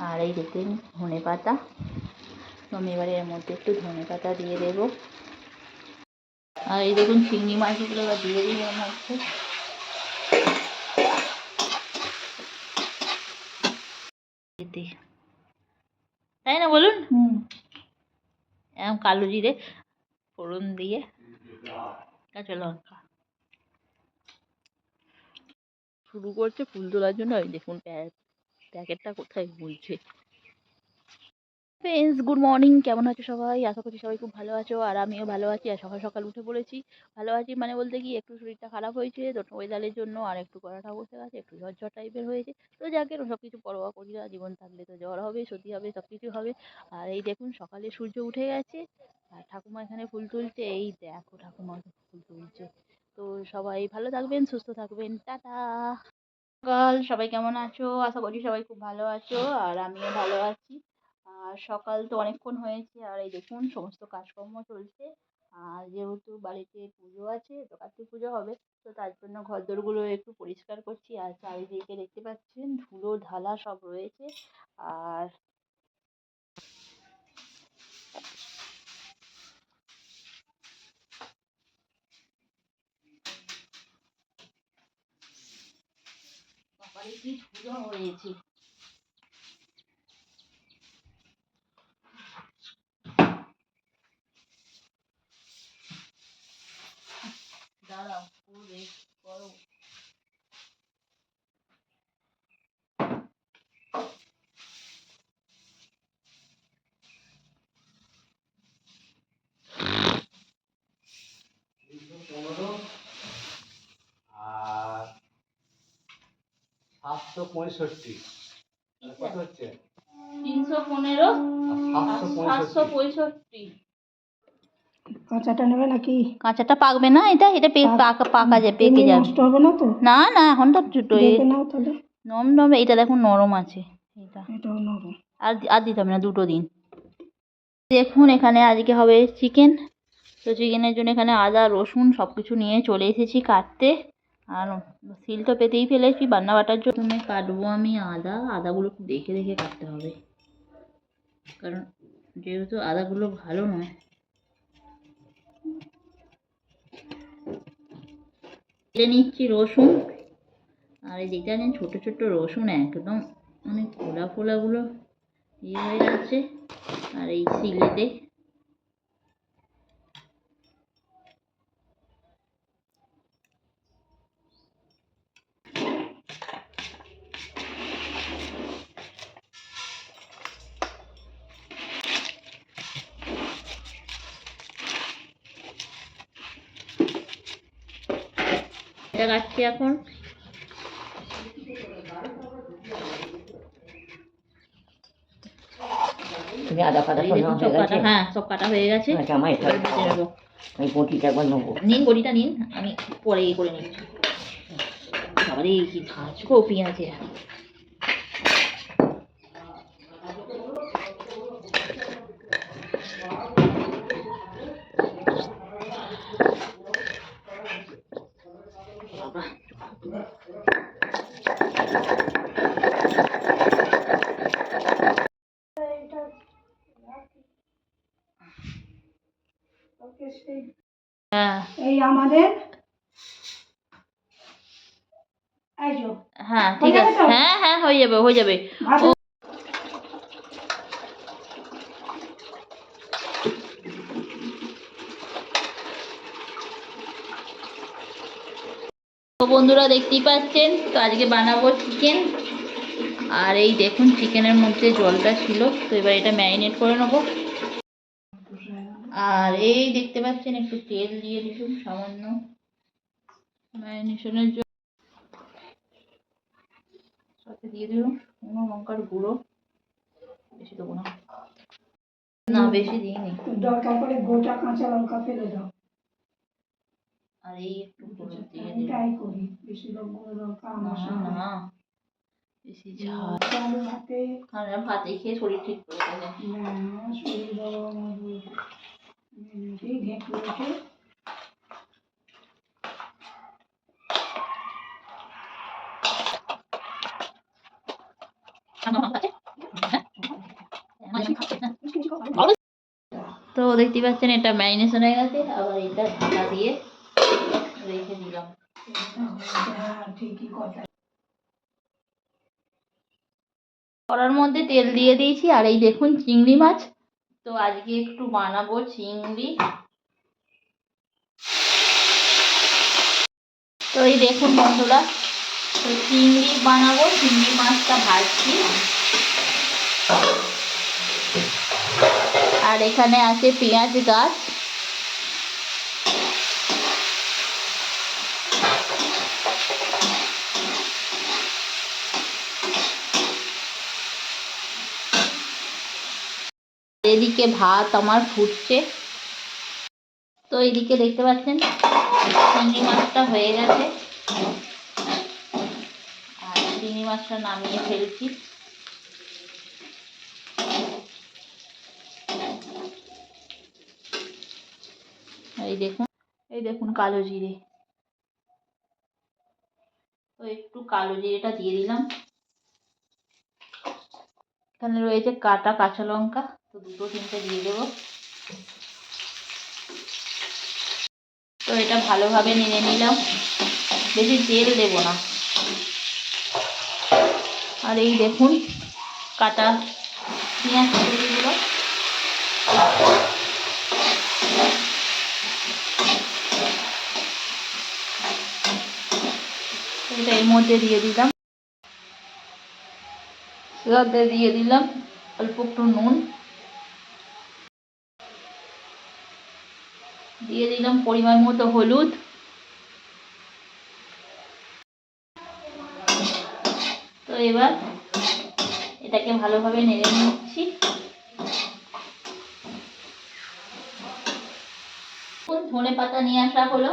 আর এই দেখুন ধনে পাতা, তো আমি এবারে এর মধ্যে একটু ধনে পাতা দিয়ে দেবো। আর এই দেখুন চিংড়ি মাছগুলো এবার দিয়ে দিই এর মধ্যে। তাই না বলুন? কালো জিরে ফোড়ন দিয়ে কাঁচা লঙ্কা শুরু করছে ফুল তোলার জন্য। ওই দেখুন প্যাকেটটা কোথায় বলছে। Friends, good morning. কেমন আছো সবাই? আশা করছি সবাই খুব ভালো আছো, আর আমিও ভালো আছি। আর সকাল সকাল উঠে পড়েছি। ভালো আছি মানে বলতে কি, একটু শরীরটা খারাপ হয়েছে ওয়েদারের জন্য, আর একটু গলাটা বসে গেছে, একটু জ্বর জ্বর টাইপের হয়েছে। তো যাকে সব কিছু পরোয়া করি না, জীবন থাকলে তো জ্বর হবে, সর্দি হবে, সব কিছু হবে। আর এই দেখুন সকালে সূর্য উঠে গেছে, আর ঠাকুমা এখানে ফুল তুলছে। এই দেখো ঠাকুমা ফুল তুলছে। তো সবাই ভালো থাকবেন, সুস্থ থাকবেন, টাটা। সকাল, সবাই কেমন আছো? আশা করি সবাই খুব ভালো আছো, আর আমিও ভালো আছি। আর সকাল তো অনেকক্ষণ হয়েছে, আর এই দেখুন সমস্ত কাজকর্ম চলছে। আর যেহেতু বাড়িতে পুজো আছে, তো কার্তিক পুজো হবে, তো তার জন্য ঘরদোরগুলো একটু পরিষ্কার করছি। আর চারিদিকে দেখতে পাচ্ছেন ধুলো ঢালা সব রয়েছে। আর কপালে কি ধুলো হয়েছে। দাঁড়াও, করবে করো। 315 আর 765 কত হচ্ছে? 315 আর 765। কাঁচাটা নেবে নাকি? কাঁচাটা পাকবে না, এটা এটা পাকা যায়, পেকে এমনি যাবে। নষ্ট হবে না তো? না না, এখন তো দেখে নাও তাহলে। নরম, এটা দেখুন নরম আছে। এটাও নরম। আর দিতে হবে না, দুটো দিন। দেখুন এখানে আজকে হবে চিকেন। তো চিকেনের জন্য এখানে আদা রসুন সব কিছু নিয়ে চলে এসেছি কাটতে। আর সিল তো পেতেই ফেলেছি বান্না বাটার জন্য। কাটবো আমি আদাগুলো খুব দেখে দেখে কাটতে হবে, কারণ যেহেতু আদাগুলো ভালো নয়। কেটে নিচ্ছি রসুন। আর এই যেটা নেন ছোটো ছোটো রসুন, একদম মানে ফোলাগুলো হয়ে যাচ্ছে। আর এই সিলেতে এটা কাটছি এখন। তুমি আদা ফাদা হয়ে গেছে? হ্যাঁ, সব কাটা হয়ে গেছে। আমার এটা বেটে নেবো। আমি বটিটা একবার নেবো। নিন বড়িটা নিন, আমি পরে করে নিচ্ছি। বাবারে কি ভাজবো পেঁয়াজে। বাবা হ্যাঁ, এই আমাদের হ্যাঁ ঠিক আছে। হ্যাঁ হ্যাঁ, হয়ে যাবে হয়ে যাবে। তো বন্ধুরা দেখতেই পাচ্ছেন, তো আজকে বানাবো চিকেন। আর এই দেখুন চিকেনের মধ্যে জলটা ছিল, তো এবার এটা ম্যারিনেট করে নেবো। আর এই দেখতে পাচ্ছেন একটু তেল দিয়ে দিলাম সামান্য ম্যারিনেশনের জন্য। সাথে দিয়ে দিলাম শুকনো লঙ্কার গুঁড়ো, বেশি দেবো না, না বেশি দিইনি। দরকার পড়ে গোটা কাঁচা লঙ্কা ফেলে দাও। আর এই একটু হলুদ দিয়ে আমি দিলাম। তাই করি, বেশি গুঁড়ো লঙ্কা আমার সাথে না বেশি ঝাল। আলু ভাতে আমরা ভাতে খেয়ে শরীর ঠিক করে দেয়। আমার শরীর বড় আমার ঢেকে আছে তো দেখতে পাচ্ছেন এটা ম্যারিনেশন হয়ে গেছে, আবার এটা ঢাকা দিয়ে রেখে দিলাম। হ্যাঁ ঠিকই কথা। কড়ার মধ্যে তেল দিয়ে দিয়েছি, আর এই দেখুন চিংড়ি মাছ। তো আজকে একটু বানাবো চিংড়ি। তো এই দেখুন বন্ধুরা, তো চিংড়ি বানাবো, চিংড়ি মাছটা ভাজছি। আর এখানে আছে পেঁয়াজ গাছ। এদিকে ভাত আমার ফুটছে। তো এদিকে দেখতে পাচ্ছেন চিংড়ি মাছটা হয়ে গেছে, আর চিংড়ি মাছটা নামিয়ে ফেলছি। এই দেখুন কালো জিরে। তো একটু কালো জিরেটা দিয়ে দিলাম। এখানে রয়েছে কাটা কাঁচা লঙ্কা, তো দুটো তিনটে দিয়ে দেবো। তো এটা ভালোভাবে নেড়ে নিলাম, বেশি তেল দেব না। আর এই দেখুন কাটা পেঁয়াজ কুচিগুলো এটা এর মধ্যে দিয়ে দিলাম। এটাতে দিয়ে দিলাম অল্প একটু নুন, দিয়ে দিলাম পরিমাণ মতো হলুদ। তো এবার এটাকে ভালোভাবে নেড়ে নিচ্ছি। ধনে পাতা নিয়ে আসা হলো,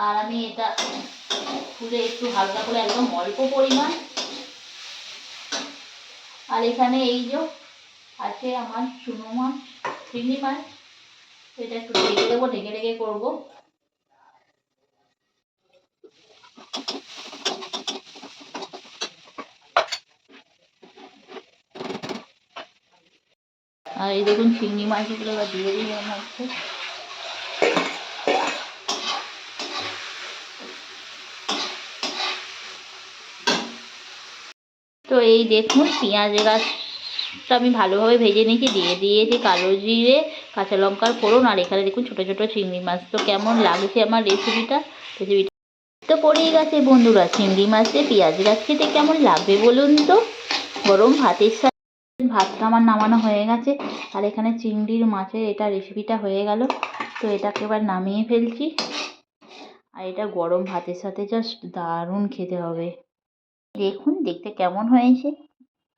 আর আমি এটা খুলে একটু হালকা করে একদম অল্প পরিমাণ। আর এখানে এই যে আছে আমার চুনো মাছ, চিংড়ি মাছ, এটা একটু ঢেকে দেবো, ঢেকে ঢেকে করবো। আর এই দেখুন চিংড়ি মাছগুলো দিয়ে দিই এর মধ্যে। তো এই দেখুন পেঁয়াজ গাছটা আমি ভালোভাবে ভেজে নিয়েছি, দিয়ে দিয়েছি কালো জিরে, কাঁচা লঙ্কার ফোড়ন। আর এখানে দেখুন ছোটো ছোটো চিংড়ি মাছ। তো কেমন লাগছে আমার রেসিপিটা তো পড়েই গেছে বন্ধুরা, চিংড়ি মাছে পেঁয়াজ গাছ খেতে কেমন লাগবে বলুন তো। গরম ভাতের সাথে ভাতটা আমার নামানো হয়ে গেছে, আর এখানে চিংড়ির মাছের এটা রেসিপিটা হয়ে গেল। তো এটাকে এবার নামিয়ে ফেলছি, আর এটা গরম ভাতের সাথে জাস্ট দারুণ খেতে হবে। দেখুন দেখতে কেমন হয়েছে,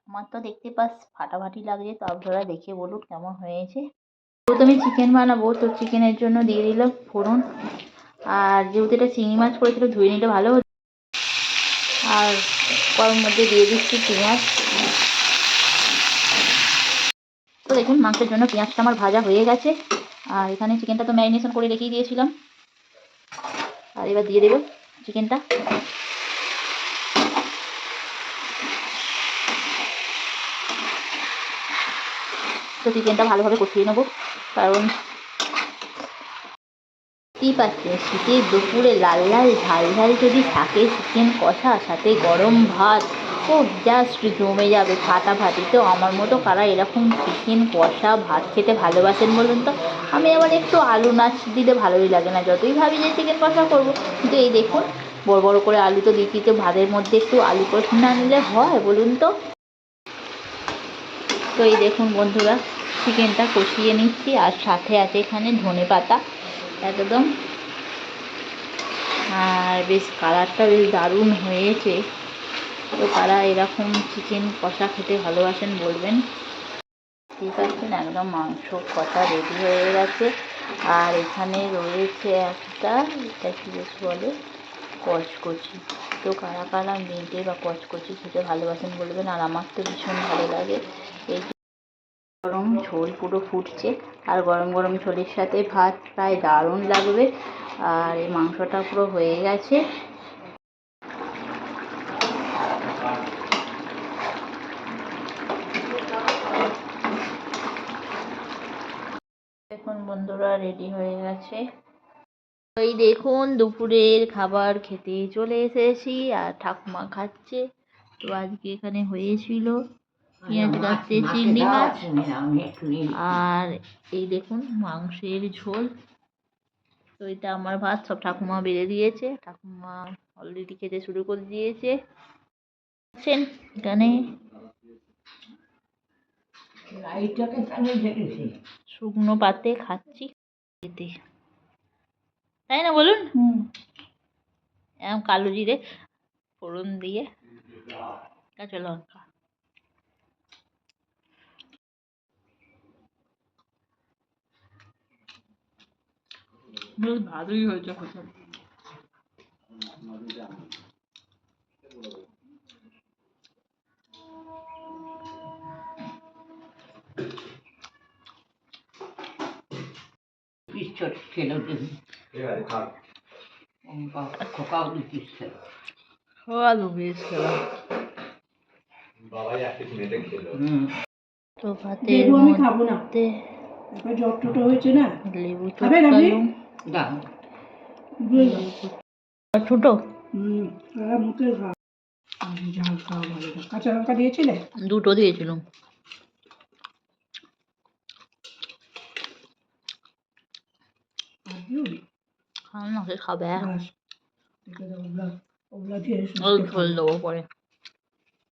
আমার তো দেখতে পাস ফাটাফাটি লাগছে। তো আপনারা দেখে বলুন কেমন হয়েছে। যেহেতু আমি চিকেন বানাবো, তো চিকেনের জন্য দিয়ে দিলাম ফোড়ন। আর যেহেতু এটা চিংড়ি মাছ করেছিল, ধুয়ে নিলে ভালো হতো। আর কড়ার মধ্যে দিয়ে দিচ্ছি পেঁয়াজ। তো দেখুন মাংসের জন্য পেঁয়াজটা আমার ভাজা হয়ে গেছে, আর এখানে চিকেনটা তো ম্যারিনেশন করে রেখেই দিয়েছিলাম। আর এবার দিয়ে দেবো চিকেনটা। তো চিকেনটা ভালোভাবে কষিয়ে নেবো, কারণ কি পাচ্ছে শীতের দুপুরে লাল লাল ঝাল ঝাল যদি থাকে চিকেন কষা, সাথে গরম ভাত, ও জাস্ট জমে যাবে ফাটাফাটি। তো আমার মতো কারা এরকম চিকেন কষা ভাত খেতে ভালোবাসেন বলুন তো। আমি আবার একটু আলু নাচ দিতে ভালোই লাগে না, যতই ভাবি যে চিকেন কষা করবো। কিন্তু এই দেখুন বড় বড় করে আলু তো দিচ্ছি, তো ভাতের মধ্যে একটু আলু কষা না নিলে হয় বলুন তো। তো এই দেখুন বন্ধুরা চিকেনটা কষিয়ে নিচ্ছি, আর সাথে আছে এখানে ধনে পাতা একদম। আর বেশ কালারটা বেশ দারুণ হয়েছে। তো কারা এরকম চিকেন কষা খেতে ভালোবাসেন বলবেন। ঠিক আছে, একদম মাংস কষা রেডি হয়ে গেছে। আর এখানে রয়েছে একটা, এটা কি বেশ বলে, কচকচি। তো কারা কারা মেটে বা কচকচি খেতে ভালোবাসেন বলবেন। আর আমার তো ভীষণ ভালো লাগে। এই গরম ঝোল পুরো ফুটছে, আর গরম গরম ঝোলের সাথে ভাত প্রায় দারুণ লাগবে। আর এই মাংসটা পুরো হয়ে গেছে। এখন বন্ধুরা রেডি হয়ে গেছে। এই দেখুন দুপুরের খাবার খেতে চলে এসেছি আর ঠাকুমা খাচ্ছে। তো আজকে এখানে হয়েছিল পেঁয়াজ কাটতে চিংড়ি মাছ আর এই দেখুন মাংসের ঝোল। তো এটা আমার ভাত, সব ঠাকুমা বেড়ে দিয়েছে। ঠাকুমা অলরেডি খেতে শুরু করে দিয়েছে। এখানে শুকনো পাতে খাচ্ছি খেতে, তাই না বলুন? কালো জিরে ফোড়ন দিয়ে কাঁচা লঙ্কা। বেশ ভালোই হয়েছে খেতে। আলু বেশ খেলাম। তো ভাতের লেবু আমি খাবো না, মধ্যে একবার জ্বর টট হয়েছে না। লেবু খাবে রাবি? চটকালুম। ছোট মুখে খা, ঝাল খাওয়া ভালো না। কাঁচা লঙ্কা দিয়েছিলে? দুটো দিয়েছিলাম। খাও না, সে খাবে। বাস, ওগুলা দিয়ে ওই ঝোল দেবো পরে।